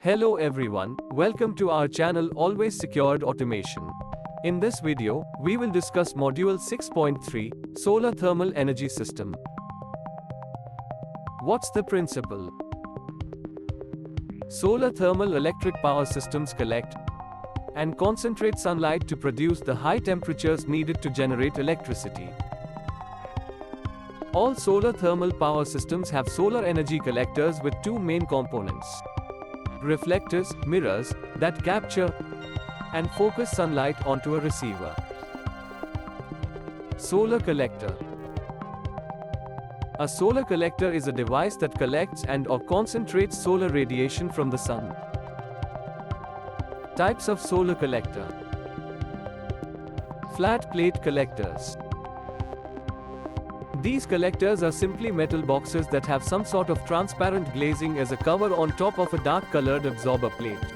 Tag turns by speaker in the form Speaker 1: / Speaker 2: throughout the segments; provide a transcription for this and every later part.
Speaker 1: Hello everyone, welcome to our channel Always Secured Automation. In this video, we will discuss Module 6.3, Solar Thermal Energy System. What's the principle? Solar thermal electric power systems collect and concentrate sunlight to produce the high temperatures needed to generate electricity. All solar thermal power systems have solar energy collectors with two main components: reflectors, mirrors, that capture and focus sunlight onto a receiver. Solar collector. A solar collector is a device that collects and/or concentrates solar radiation from the sun. Types of solar collector. Flat plate collectors. These collectors are simply metal boxes that have some sort of transparent glazing as a cover on top of a dark-colored absorber plate.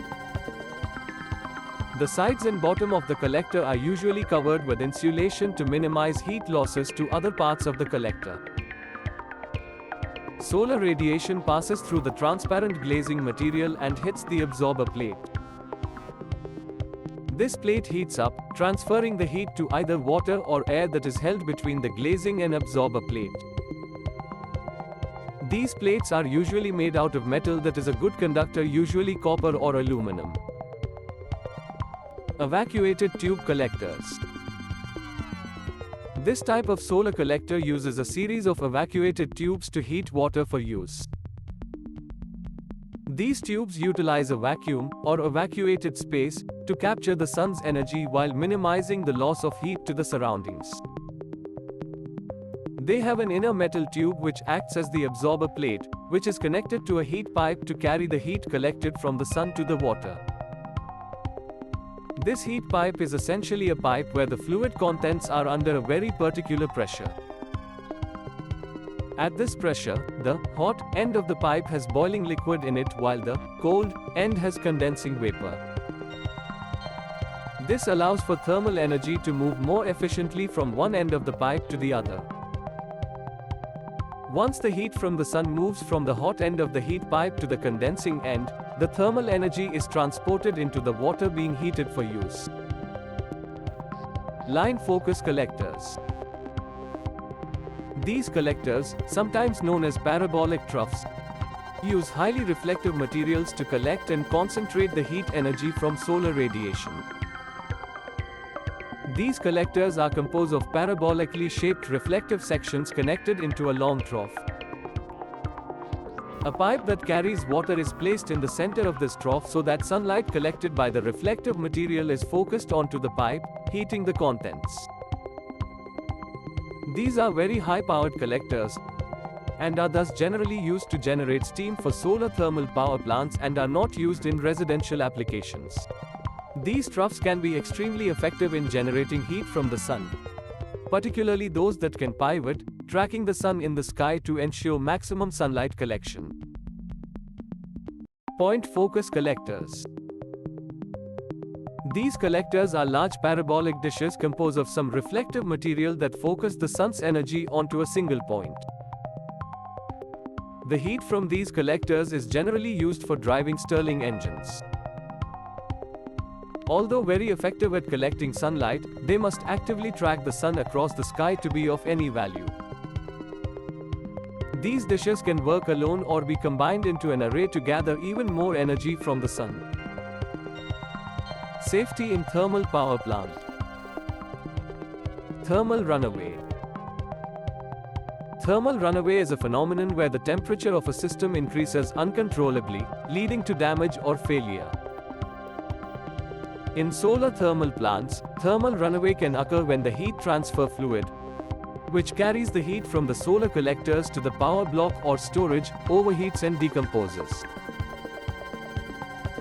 Speaker 1: The sides and bottom of the collector are usually covered with insulation to minimize heat losses to other parts of the collector. Solar radiation passes through the transparent glazing material and hits the absorber plate. This plate heats up, transferring the heat to either water or air that is held between the glazing and absorber plate. These plates are usually made out of metal that is a good conductor, usually copper or aluminum. Evacuated tube collectors. This type of solar collector uses a series of evacuated tubes to heat water for use. These tubes utilize a vacuum, or evacuated space, to capture the sun's energy while minimizing the loss of heat to the surroundings. They have an inner metal tube which acts as the absorber plate, which is connected to a heat pipe to carry the heat collected from the sun to the water. This heat pipe is essentially a pipe where the fluid contents are under a very particular pressure. At this pressure, the hot end of the pipe has boiling liquid in it while the cold end has condensing vapor. This allows for thermal energy to move more efficiently from one end of the pipe to the other. Once the heat from the sun moves from the hot end of the heat pipe to the condensing end, the thermal energy is transported into the water being heated for use. Line focus collectors. These collectors, sometimes known as parabolic troughs, use highly reflective materials to collect and concentrate the heat energy from solar radiation. These collectors are composed of parabolically shaped reflective sections connected into a long trough. A pipe that carries water is placed in the center of this trough so that sunlight collected by the reflective material is focused onto the pipe, heating the contents. These are very high-powered collectors and are thus generally used to generate steam for solar thermal power plants and are not used in residential applications. These troughs can be extremely effective in generating heat from the sun, particularly those that can pivot, tracking the sun in the sky to ensure maximum sunlight collection. Point focus collectors. These collectors are large parabolic dishes composed of some reflective material that focus the sun's energy onto a single point. The heat from these collectors is generally used for driving Stirling engines. Although very effective at collecting sunlight, they must actively track the sun across the sky to be of any value. These dishes can work alone or be combined into an array to gather even more energy from the sun. Safety in thermal power plant. Thermal runaway. Thermal runaway is a phenomenon where the temperature of a system increases uncontrollably, leading to damage or failure. In solar thermal plants, thermal runaway can occur when the heat transfer fluid, which carries the heat from the solar collectors to the power block or storage, overheats and decomposes.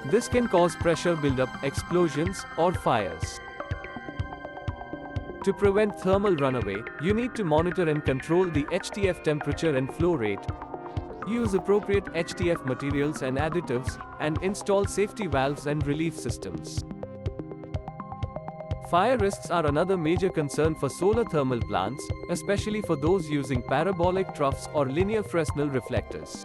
Speaker 1: This can cause pressure buildup, explosions, or fires. To prevent thermal runaway, you need to monitor and control the HTF temperature and flow rate, use appropriate HTF materials and additives, and install safety valves and relief systems. Fire risks are another major concern for solar thermal plants, especially for those using parabolic troughs or linear Fresnel reflectors.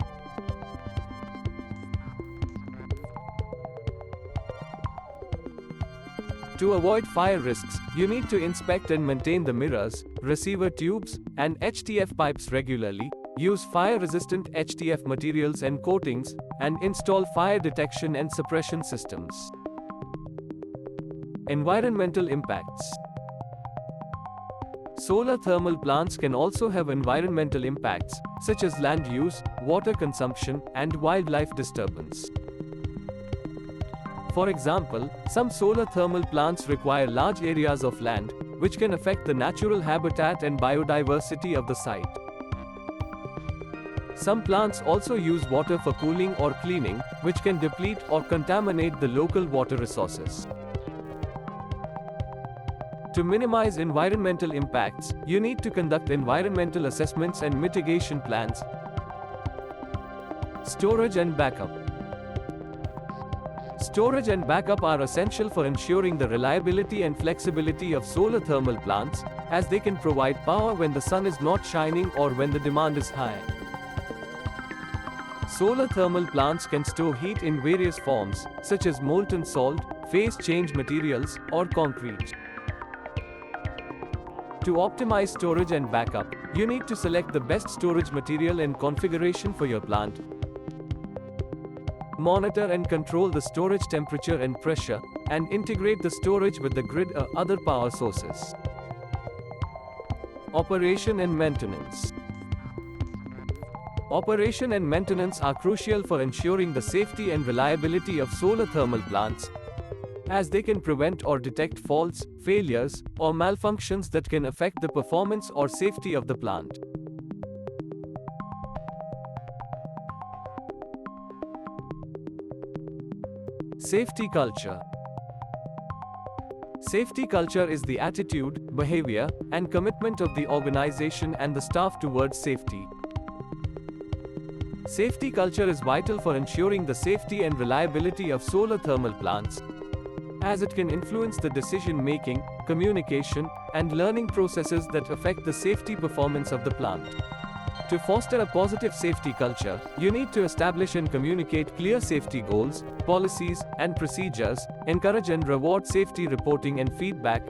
Speaker 1: To avoid fire risks, you need to inspect and maintain the mirrors, receiver tubes, and HTF pipes regularly, use fire-resistant HTF materials and coatings, and install fire detection and suppression systems. Environmental impacts. Solar thermal plants can also have environmental impacts, such as land use, water consumption, and wildlife disturbance. For example, some solar thermal plants require large areas of land, which can affect the natural habitat and biodiversity of the site. Some plants also use water for cooling or cleaning, which can deplete or contaminate the local water resources. To minimize environmental impacts, you need to conduct environmental assessments and mitigation plans. Storage and backup. Storage and backup are essential for ensuring the reliability and flexibility of solar thermal plants, as they can provide power when the sun is not shining or when the demand is high. Solar thermal plants can store heat in various forms, such as molten salt, phase change materials, or concrete. To optimize storage and backup, you need to select the best storage material and configuration for your plant. Monitor and control the storage temperature and pressure, and integrate the storage with the grid or other power sources. Operation and maintenance. Operation and maintenance are crucial for ensuring the safety and reliability of solar thermal plants, as they can prevent or detect faults, failures, or malfunctions that can affect the performance or safety of the plant. Safety culture. Safety culture is the attitude, behavior, and commitment of the organization and the staff towards safety. Safety culture is vital for ensuring the safety and reliability of solar thermal plants, as it can influence the decision-making, communication, and learning processes that affect the safety performance of the plant. To foster a positive safety culture, you need to establish and communicate clear safety goals, policies, and procedures, encourage and reward safety reporting and feedback.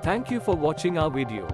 Speaker 1: Thank you for watching our video.